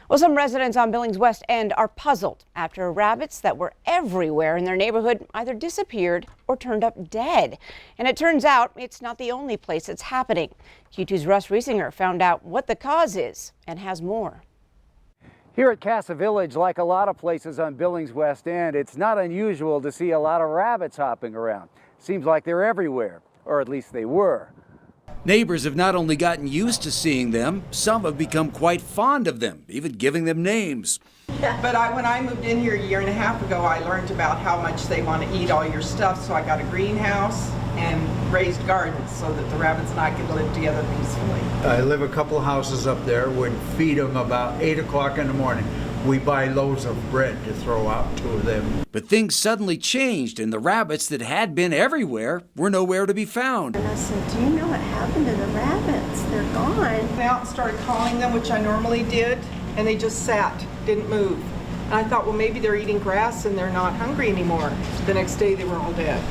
Well, some residents on Billings West End are puzzled after rabbits that were everywhere in their neighborhood either disappeared or turned up dead. And it turns out it's not the only place it's happening. Q2's Russ Riesinger found out what the cause is and has more. Here at Casa Village, like a lot of places on Billings West End, it's not unusual to see a lot of rabbits hopping around. Seems like they're everywhere, or at least they were. Neighbors have not only gotten used to seeing them, some have become quite fond of them, even giving them names. But when I moved in here a year and a half ago, I learned about how much they want to eat all your stuff, so I got a greenhouse and raised gardens so that the rabbits and I could live together peacefully. I live a couple houses up there, would feed them about 8 o'clock in the morning. We buy loaves of bread to throw out to them. But things suddenly changed, and the rabbits that had been everywhere were nowhere to be found. And I said, do you know what happened to the rabbits? They're gone. I went out and started calling them, which I normally did, and they just sat, didn't move. And I thought, well, maybe they're eating grass and they're not hungry anymore. The next day they were all dead.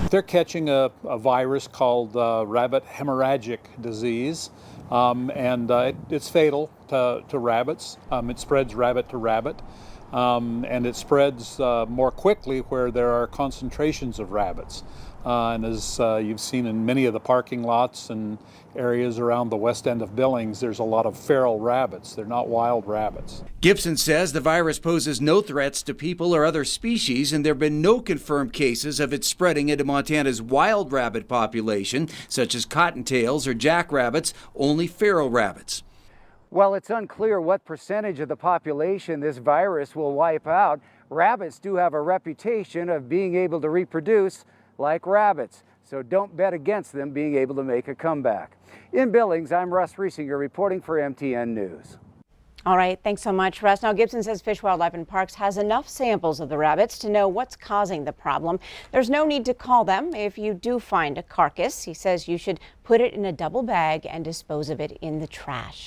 They're catching a virus called rabbit hemorrhagic disease, and it's fatal to rabbits. It spreads rabbit to rabbit, and it spreads more quickly where there are concentrations of rabbits. And as you've seen in many of the parking lots and areas around the west end of Billings, there's a lot of feral rabbits. They're not wild rabbits. Gibson says the virus poses no threats to people or other species, and there have been no confirmed cases of it spreading into Montana's wild rabbit population, such as cottontails or jackrabbits, only feral rabbits. While it's unclear what percentage of the population this virus will wipe out, rabbits do have a reputation of being able to reproduce like rabbits, so don't bet against them being able to make a comeback. In Billings, I'm Russ Riesinger reporting for MTN News. All right, thanks so much, Russ. Now, Gibson says Fish, Wildlife and Parks has enough samples of the rabbits to know what's causing the problem. There's no need to call them if you do find a carcass. He says you should put it in a double bag and dispose of it in the trash.